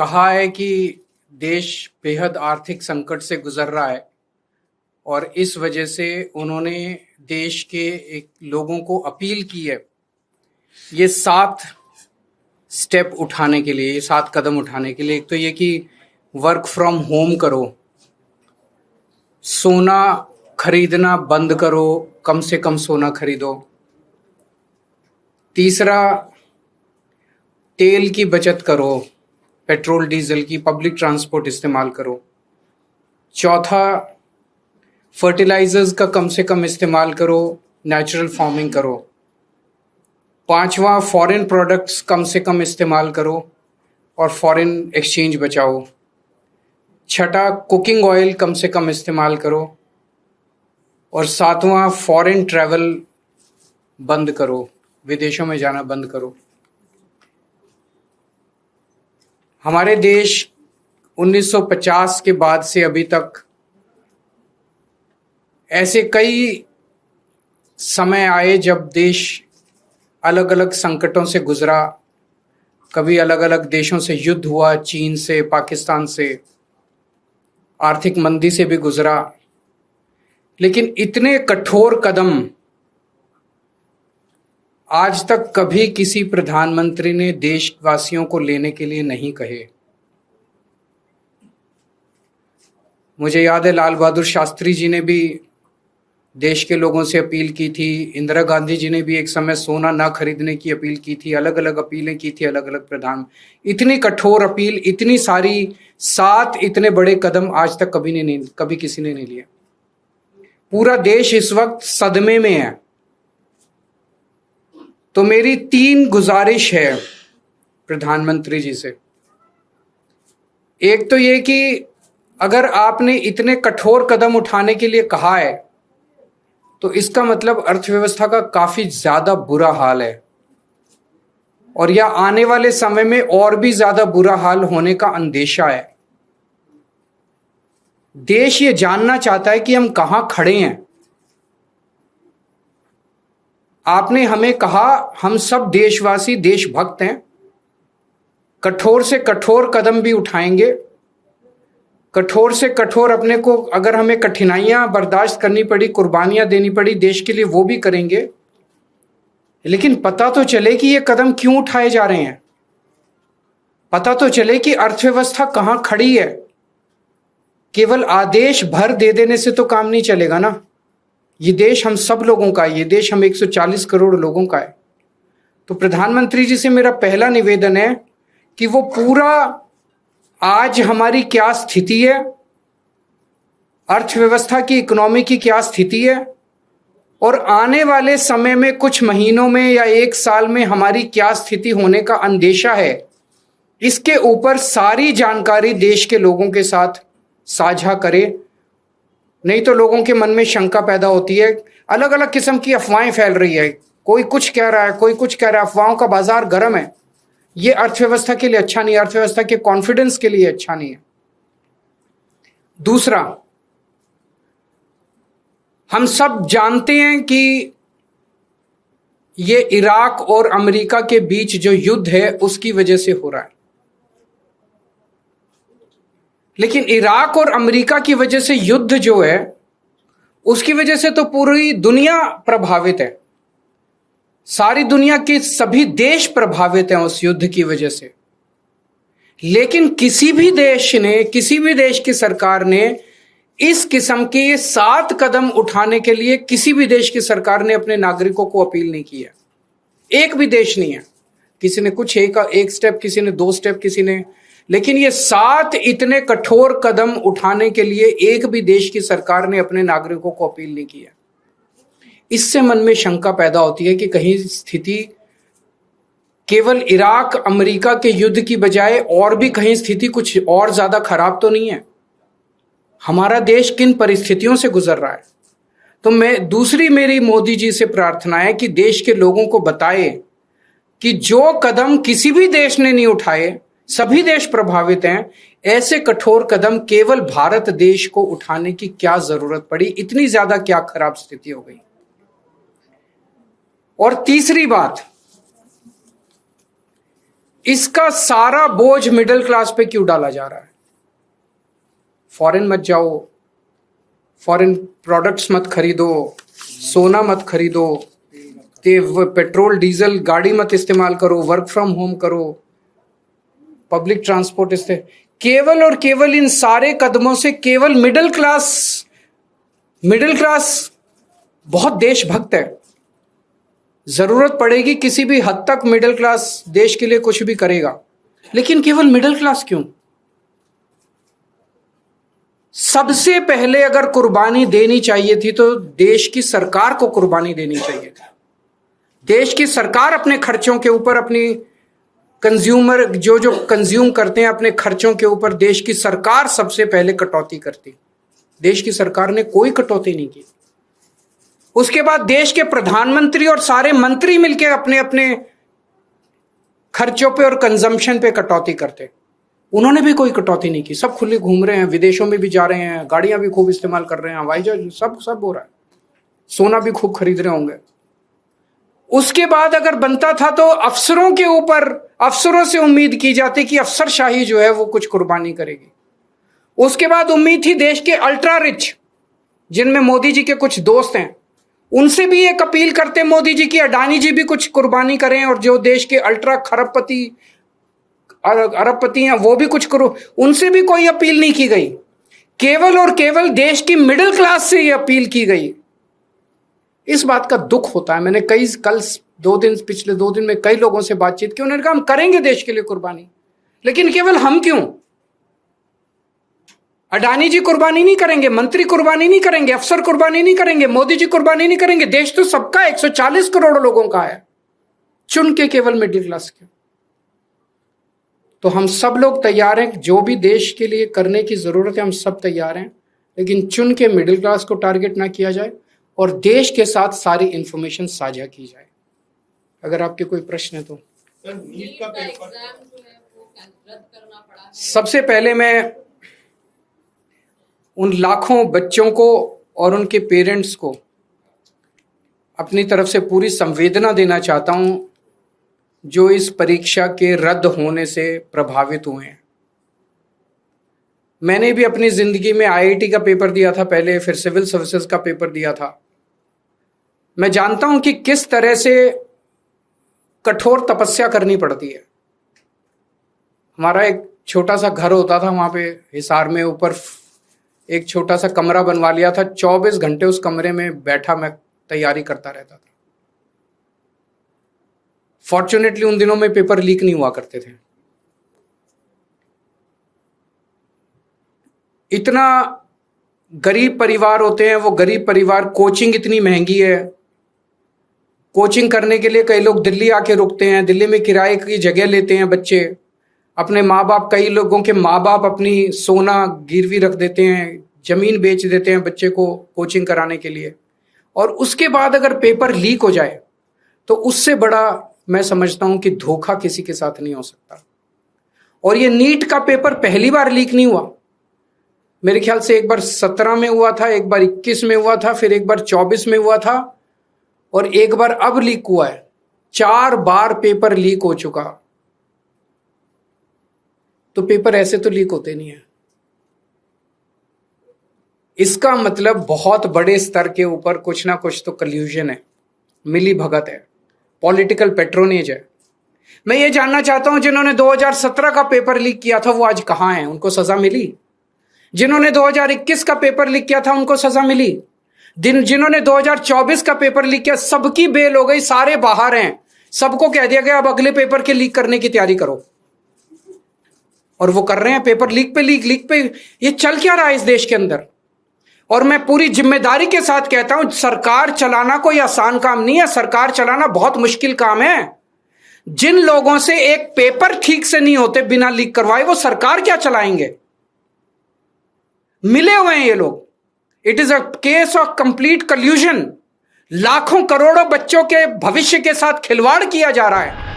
कहा है कि देश बेहद आर्थिक संकट से गुजर रहा है और इस वजह से उन्होंने देश के एक लोगों को अपील की है ये 7 स्टेप उठाने के लिए, ये 7 कदम उठाने के लिए। एक तो ये कि वर्क फ्रॉम होम करो, सोना खरीदना बंद करो, कम से कम सोना खरीदो। तीसरा, तेल की बचत करो, पेट्रोल डीजल की, पब्लिक ट्रांसपोर्ट इस्तेमाल करो। चौथा, फर्टिलाइजर्स का कम से कम इस्तेमाल करो, नेचुरल फार्मिंग करो। पांचवा, फॉरेन प्रोडक्ट्स कम से कम इस्तेमाल करो और फॉरेन एक्सचेंज बचाओ। छठा, कुकिंग ऑयल कम से कम इस्तेमाल करो। और सातवां, फॉरेन ट्रैवल बंद करो, विदेशों में जाना बंद करो। हमारे देश 1950 के बाद से अभी तक ऐसे कई समय आए जब देश अलग अलग संकटों से गुजरा। कभी अलग अलग देशों से युद्ध हुआ, चीन से, पाकिस्तान से, आर्थिक मंदी से भी गुजरा। लेकिन इतने कठोर कदम आज तक कभी किसी प्रधानमंत्री ने देशवासियों को लेने के लिए नहीं कहे। मुझे याद है लाल बहादुर शास्त्री जी ने भी देश के लोगों से अपील की थी, इंदिरा गांधी जी ने भी एक समय सोना ना खरीदने की अपील की थी, अलग अलग अपीलें की थी अलग अलग प्रधान। इतनी कठोर अपील, इतनी सारी 7 इतने बड़े कदम आज तक कभी किसी ने नहीं लिया। पूरा देश इस वक्त सदमे में है। तो मेरी 3 गुजारिश है प्रधानमंत्री जी से। एक तो ये कि अगर आपने इतने कठोर कदम उठाने के लिए कहा है तो इसका मतलब अर्थव्यवस्था का काफी ज्यादा बुरा हाल है और या आने वाले समय में और भी ज्यादा बुरा हाल होने का अंदेशा है। देश ये जानना चाहता है कि हम कहां खड़े हैं। आपने हमें कहा हम सब देशवासी देशभक्त हैं, कठोर से कठोर कदम भी उठाएंगे, कठोर से कठोर अपने को, अगर हमें कठिनाइयां बर्दाश्त करनी पड़ी, कुर्बानियां देनी पड़ी देश के लिए, वो भी करेंगे। लेकिन पता तो चले कि ये कदम क्यों उठाए जा रहे हैं, पता तो चले कि अर्थव्यवस्था कहां खड़ी है। केवल आदेश भर दे देने से तो काम नहीं चलेगा ना। ये देश हम सब लोगों का है, ये देश हम 140 करोड़ लोगों का है। तो प्रधानमंत्री जी से मेरा पहला निवेदन है कि वो पूरा आज हमारी क्या स्थिति है, अर्थव्यवस्था की, इकोनॉमी की क्या स्थिति है और आने वाले समय में कुछ महीनों में या 1 साल में हमारी क्या स्थिति होने का अंदेशा है, इसके ऊपर सारी जानकारी देश के लोगों के साथ साझा करे। नहीं तो लोगों के मन में शंका पैदा होती है, अलग अलग किस्म की अफवाहें फैल रही है, कोई कुछ कह रहा है, कोई कुछ कह रहा है, अफवाहों का बाजार गर्म है। ये अर्थव्यवस्था के लिए अच्छा नहीं है, अर्थव्यवस्था के कॉन्फिडेंस के लिए अच्छा नहीं है। दूसरा, हम सब जानते हैं कि ये इराक और अमेरिका के बीच जो युद्ध है उसकी वजह से हो रहा है। लेकिन इराक और अमेरिका की वजह से युद्ध जो है उसकी वजह से तो पूरी दुनिया प्रभावित है, सारी दुनिया के सभी देश प्रभावित हैं उस युद्ध की वजह से। लेकिन किसी भी देश ने, किसी भी देश की सरकार ने इस किस्म के 7 कदम उठाने के लिए किसी भी देश की सरकार ने अपने नागरिकों को अपील नहीं की है। एक भी देश नहीं है। किसी ने कुछ एक स्टेप, किसी ने 2 स्टेप, किसी ने, लेकिन ये 7 इतने कठोर कदम उठाने के लिए एक भी देश की सरकार ने अपने नागरिकों को अपील नहीं की है। इससे मन में शंका पैदा होती है कि कहीं स्थिति केवल इराक अमेरिका के युद्ध की बजाय और भी कहीं स्थिति कुछ और ज्यादा खराब तो नहीं है। हमारा देश किन परिस्थितियों से गुजर रहा है। तो दूसरी मेरी मोदी जी से प्रार्थना है कि देश के लोगों को बताए कि जो कदम किसी भी देश ने नहीं उठाए, सभी देश प्रभावित हैं, ऐसे कठोर कदम केवल भारत देश को उठाने की क्या जरूरत पड़ी, इतनी ज्यादा क्या खराब स्थिति हो गई। और तीसरी बात, इसका सारा बोझ मिडिल क्लास पे क्यों डाला जा रहा है? फॉरेन मत जाओ, फॉरेन प्रोडक्ट्स मत खरीदो, सोना मत खरीदो, पेट्रोल डीजल गाड़ी मत इस्तेमाल करो, वर्क फ्रॉम होम करो, पब्लिक ट्रांसपोर्ट केवल और केवल इन सारे कदमों से केवल मिडिल क्लास बहुत देशभक्त है। जरूरत पड़ेगी किसी भी हद तक मिडिल क्लास देश के लिए कुछ भी करेगा, लेकिन केवल मिडिल क्लास क्यों? सबसे पहले अगर कुर्बानी देनी चाहिए थी तो देश की सरकार को कुर्बानी देनी चाहिए थी। देश की सरकार अपने खर्चों के ऊपर, अपनी कंज्यूमर जो कंज्यूम करते हैं अपने खर्चों के ऊपर, देश की सरकार सबसे पहले कटौती करती। देश की सरकार ने कोई कटौती नहीं की। उसके बाद देश के प्रधानमंत्री और सारे मंत्री मिलकर अपने अपने खर्चों पे और कंजम्पशन पे कटौती करते। उन्होंने भी कोई कटौती नहीं की। सब खुले घूम रहे हैं, विदेशों में भी जा रहे हैं, गाड़ियां भी खूब इस्तेमाल कर रहे हैं, हवाई जहाज सब हो रहा है, सोना भी खूब खरीद रहे होंगे। उसके बाद अगर बनता था तो अफसरों के ऊपर, अफसरों से उम्मीद की जाती कि अफसरशाही जो है वो कुछ कुर्बानी करेगी। उसके बाद उम्मीद थी देश के अल्ट्रा रिच, जिनमें मोदी जी के कुछ दोस्त हैं, उनसे भी एक अपील करते मोदी जी की अडानी जी भी कुछ कुर्बानी करें, और जो देश के अल्ट्रा अरबपति हैं वो भी कुछ करो। उनसे भी कोई अपील नहीं की गई। केवल और केवल देश की मिडिल क्लास से ये अपील की गई। इस बात का दुख होता है। मैंने पिछले 2 दिन में कई लोगों से बातचीत की, उन्होंने कहा हम करेंगे देश के लिए कुर्बानी, लेकिन केवल हम क्यों? अडानी जी कुर्बानी नहीं करेंगे, मंत्री कुर्बानी नहीं करेंगे, अफसर कुर्बानी नहीं करेंगे, मोदी जी कुर्बानी नहीं करेंगे। देश तो सबका 140 करोड़ लोगों का है, चुन के केवल मिडिल क्लास के। तो हम सब लोग तैयार हैं, जो भी देश के लिए करने की जरूरत है हम सब तैयार हैं, लेकिन चुन के मिडिल क्लास को टारगेट ना किया जाए और देश के साथ सारी इंफॉर्मेशन साझा की जाए। अगर आपके कोई प्रश्न है तो। नीट का पेपर जो है वो रद्द करना पड़ा है। सबसे पहले मैं उन लाखों बच्चों को और उनके पेरेंट्स को अपनी तरफ से पूरी संवेदना देना चाहता हूं जो इस परीक्षा के रद्द होने से प्रभावित हुए हैं। मैंने भी अपनी जिंदगी में आईआईटी का पेपर दिया था पहले, फिर सिविल सर्विसेज का पेपर दिया था। मैं जानता हूं कि किस तरह से कठोर तपस्या करनी पड़ती है। हमारा एक छोटा सा घर होता था वहां पे हिसार में, ऊपर एक छोटा सा कमरा बनवा लिया था। 24 घंटे उस कमरे में बैठा मैं तैयारी करता रहता था। फॉर्चुनेटली उन दिनों में पेपर लीक नहीं हुआ करते थे। इतना गरीब परिवार होते हैं, वो गरीब परिवार, कोचिंग इतनी महंगी है। कोचिंग करने के लिए कई लोग दिल्ली आके रुकते हैं, दिल्ली में किराए की जगह लेते हैं बच्चे। अपने माँ बाप, कई लोगों के माँ बाप अपनी सोना गिरवी रख देते हैं, जमीन बेच देते हैं बच्चे को कोचिंग कराने के लिए। और उसके बाद अगर पेपर लीक हो जाए तो उससे बड़ा मैं समझता हूं कि धोखा किसी के साथ नहीं हो सकता। और ये नीट का पेपर पहली बार लीक नहीं हुआ। मेरे ख्याल से एक बार 17 में हुआ था, एक बार 21 में हुआ था, फिर एक बार 24 में हुआ था, और एक बार अब लीक हुआ है। 4 बार पेपर लीक हो चुका। तो पेपर ऐसे तो लीक होते नहीं है। इसका मतलब बहुत बड़े स्तर के ऊपर कुछ ना कुछ तो कल्यूजन है, मिली भगत है, पॉलिटिकल पेट्रोनेज है। मैं ये जानना चाहता हूं जिन्होंने 2017 का पेपर लीक किया था वो आज कहां हैं? उनको सजा मिली? जिन्होंने 2021 का पेपर लीक किया था उनको सजा मिली? जिन्होंने 2024 का पेपर लीक किया, सबकी बेल हो गई, सारे बाहर हैं। सबको कह दिया गया अब अगले पेपर के लीक करने की तैयारी करो। और वो कर रहे हैं, पेपर लीक पे लीक पे। ये चल क्या रहा है इस देश के अंदर? और मैं पूरी जिम्मेदारी के साथ कहता हूं, सरकार चलाना कोई आसान काम नहीं है। सरकार चलाना बहुत मुश्किल काम है। जिन लोगों से एक पेपर ठीक से नहीं होते बिना लीक करवाए, वो सरकार क्या चलाएंगे? मिले हुए हैं ये लोग। It is a case of complete कल्यूजन। लाखों करोड़ों बच्चों के भविष्य के साथ खिलवाड़ किया जा रहा है।